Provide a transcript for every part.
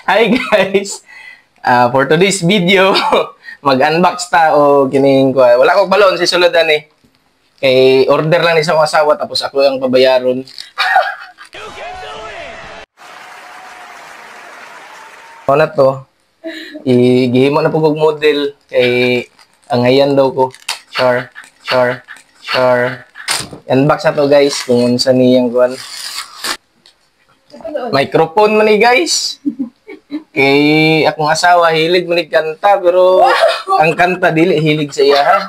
Hi guys! For today's video, mag-unbox ta o kining ko. Wala ko balon si suludan eh. Kay order lang ni sa akong asawa tapos ako ang pabayaron. Ano na to? Igihimo na po kong model kay angayan daw ko. Char. Unbox na to guys kung unsa niyang kuan. Microphone man ni guys. Kay akong asawa hilig man ni kanta pero ang kanta dili hilig sa iya ha.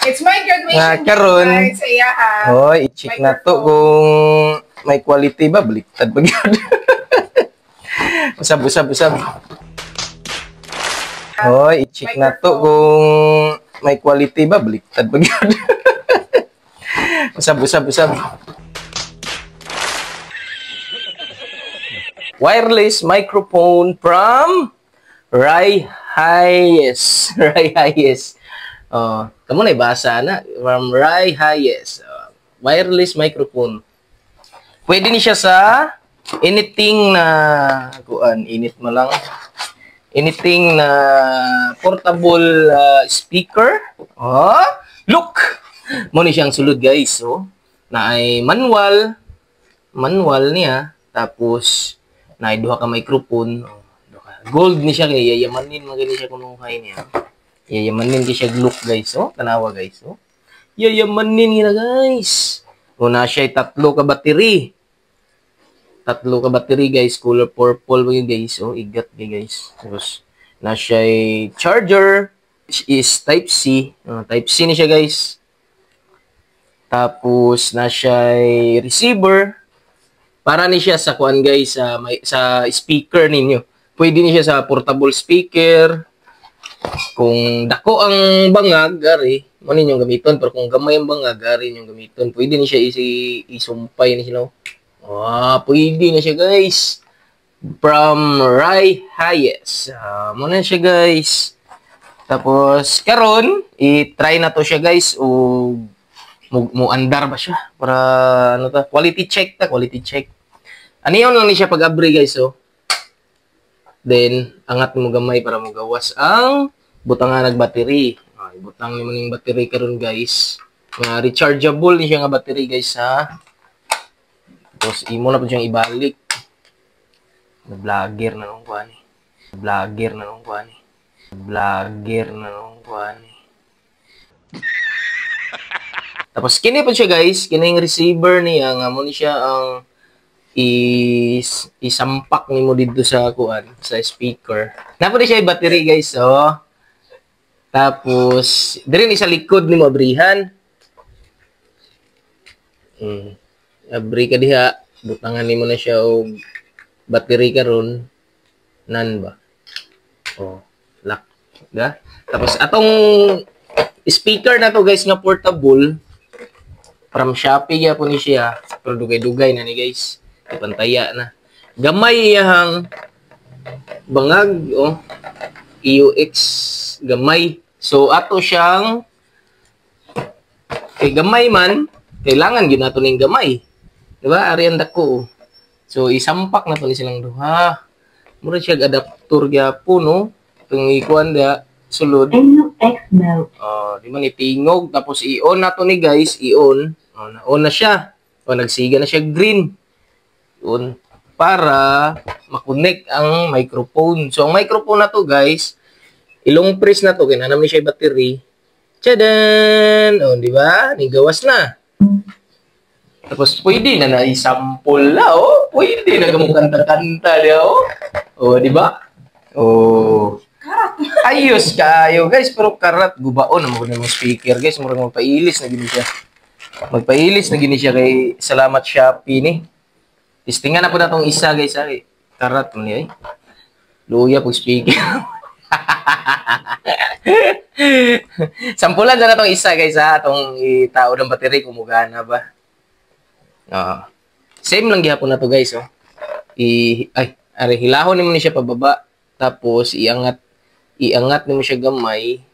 It's my graduation karon sa iya ha. Hoy, i-check na to kung may quality ba baliktad pag yun. Usab. Hoy, i-check na to kung may quality ba baliktad pag yun. Usab. Wireless microphone from Rai Hayes. Oh, kamu na ibasa na from Rai Hayes. Wireless microphone. Pwede ni siya sa anything na kuan, init mo lang. Anything na portable speaker. Oh, look. Mo ni siyang sulod guys, oh. Na ay manual niya tapos na duha ka microphone. Gold ni siya kay yayamanin magani siya kuno kay niya. Yayamanin ki siya look guys, oh. Tanawa guys, oh. Yayamanin gina guys. Una siya tatlo ka battery guys, color purple ba yun guys, oh. Igat guys. Tapos na siya charger is type C. Type C ni siya guys. Tapos na siya receiver. Para ni siya sa kuan guys sa speaker ninyo. Pwede ni siya sa portable speaker. Kung dako ang bangag ari, mo ninyong gamiton, pero kung gamay ang bangag ari ninyong gamiton. Pwede ni siya isumpay ni siya. Pwede na siya guys. From Rai Hayes. Mo na siya guys. Tapos karon i-try na to siya guys o mo andar ba siya para ano ta, quality check. Ano yun lang ni siya pag-abri guys, oh. Then, angat mo gamay para mo gawas ang butangan ng battery. Butang mo ning battery karon guys. Nga rechargeable ni siya nga battery guys ha. Tapos imo na po siyang ibalik. Vlogger na nung kuan ni. Tapos kini po siya guys, kining receiver niya nga mo ni siya ang isampak nimo dito sa kuan, sa speaker. Napo ni siya yung battery guys, oh. Tapos diri ni sa likod nimo abrihan. Abri ka diha, butangan nimo na siya og battery karon nan ba. Oh, lock. Ga? Tapos atong speaker na to guys nga portable from Shopee ya po ni siya. Pero dugay-dugay na ni guys. Ipantaya na. Gamay yang bangag, oh. EUX gamay. So ato siyang kay gamay man, kailangan gyud nato ning gamay. Diba? Arian dako. So isampak na to ni silang duha. Mura siya adapter gyapon, no. Tung ikuan da sulod. Di man itingog tapos i-on na to ni guys, i-on. Na-on na siya. Nagsiga na siya green. Yun. Para makonect ang microphone. So, ang microphone na to guys, ilong press na to, kinanam ni siya yung battery. Tchadan! Di ba? Nigawas na. Tapos, pwede na na-sample na, oh. Pwede na gamukanta-kanta na, oh. Di ba? Karat. Ayos kayo, guys. Pero karat, gubaon. Ang mga speaker, guys. Murang magpailis na gini siya. Kay salamat Shopee ni. Testingan na po na itong isa guys. Karat mo niya luya pag speaker. Sampulan na itong isa guys ha. Itong itao ng battery kumugana ba. Same lang gihapon na to guys. Oh. Hilahon mo niya siya pababa. Tapos iangat mo siya gamay.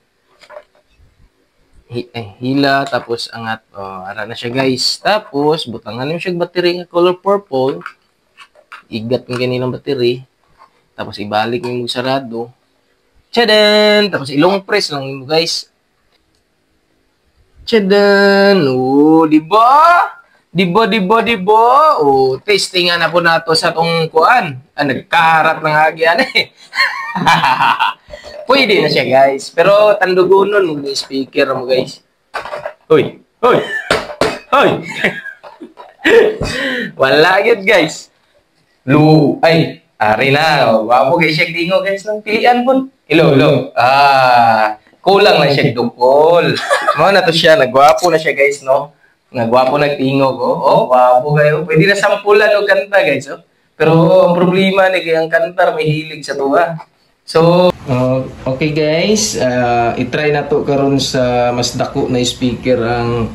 Hila, tapos angat. Ara na siya guys. Tapos, butangan mo siya battery nga color purple. igat ng kanilang battery. Tapos ibalik mo yung sarado. Tchadan! Tapos ilong press lang mo guys. Tchadan! Oh, di ba? Di ba? Oh, testing na po nato sa tong kuan. Nagkarat ng hagyan eh. Pwede na siya guys. Pero tandugunon mo yung speaker mo guys. Hoy! Wala yun guys. Ay, ari na. Wapo guys siya dingo guys ng pilian po. Hello. Kulang na siya dukol. Mga na to siya. Nagwapo na siya guys, no? Nagwapo nagtingo ko. Oh, wapo kayo. Pwede na sampulan o kanta guys, oh. Pero ang problema ni kayang kantar may hilig sa tuwa. So, okay guys, i-try na to karon sa mas dako na speaker ang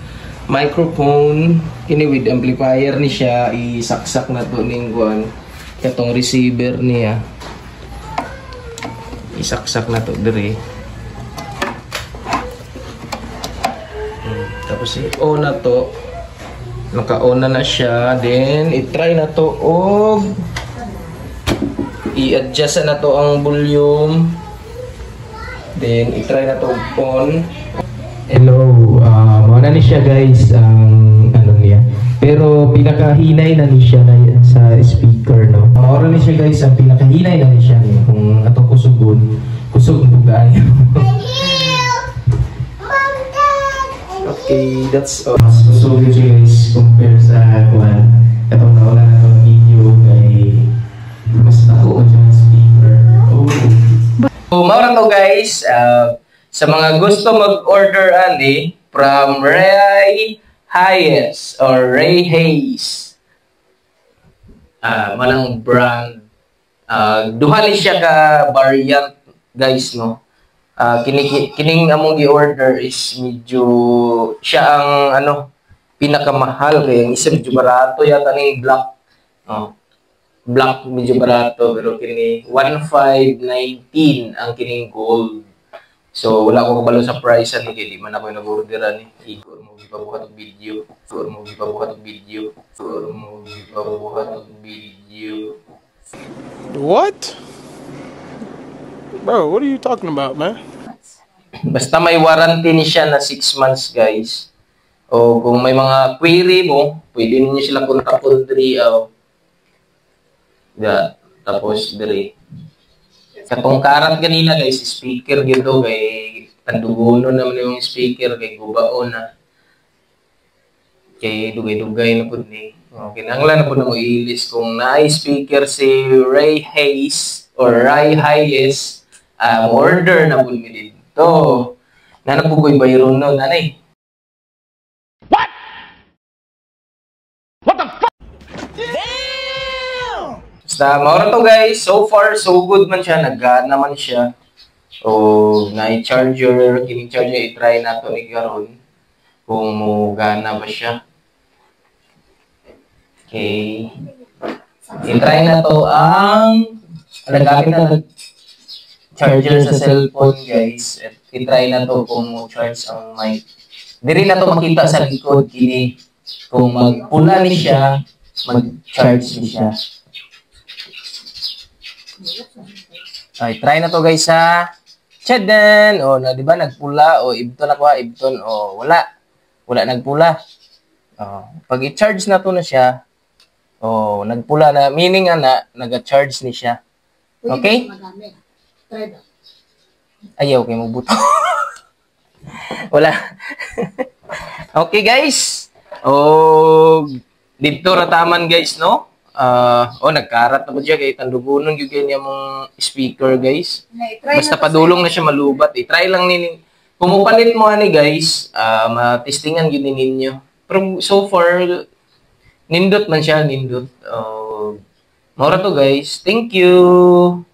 microphone. Kini with amplifier ni siya, isaksak na to ning kuan katong receiver niya. Isaksak na to dire. Tapos i-on na to. Naka-on na siya. Then i-try na to og i-adjust na to ang volume. Then i-try na to on. Hello, muna ni siya guys ang ano niya. Pero pinakahinay na ni siya na sa speaker, no. Mura ni siya guys ang pinakahinay na ni siya niya. Kung atong kusog bugaan. Okay, that's all. Mas kusog siya guys compare sa kuan. Katong nawala na tong video kay mas nakuha siya ng speaker. Oh. So, maura to guys. Sa mga gusto mag-order ani from Ray Hayes or Ray Hayes. Manang brand. Duha ni siya ka variant guys, no. Kining among gi-order is medyo siya ang ano pinakamahal kaya ang isa medyo barato yata ning black. Black medyo barato pero kini 1519 ang kining gold. So wala ko kabalo sa price ani kay di man ako nag-orderan ni. Igor mo gipabuhat og video. What? Bro, what are you talking about, man? Basta may warranty ni siya na 6 months, guys. O kung may mga query mo, pwede niyo sila kontakon diri tapos diri. Katong karat ganina guys, speaker gyud do kay tandugonon naman yung speaker kay gubaon na. Kay dugay-dugay na pud ni. Kinahanglan na pud mo i-list kung naay speaker si Ray Hayes or Ray Hayes. Order na pud mi dito. Nanapugoy bayron no nanay. Basta, maura to guys. So far, so good man siya. Nag-gana naman siya. O, na-charger. Kining charger, i-try na to ni karon kung gana ba siya. Okay. I-try na to ang nagamit na charger sa cellphone guys. I-try na to kung charge ang mic. Diri na to makita sa likod. Kini, kung magpula ni siya, mag-charge ni siya. Ay, try na to guys ha. Tchadan! O, di ba nagpula? O, ibton ako ha, ibton. O, wala. Wala nagpula. O, pag i-charge na to na siya, o, nagpula na. Meaning na, nag-charge ni siya. Okay? Ayaw, okay, mabuto. Wala. Okay guys. O, dito rataman guys, no? Nagkarat na po siya kay tandugunon yung ganyan mong speaker guys. Basta padulong na siya malubat. I-try lang nini. Kung upalit mo ani guys, matestingan yun ninyo. Pero so far, nindot man siya, nindot. Maura to guys. Thank you!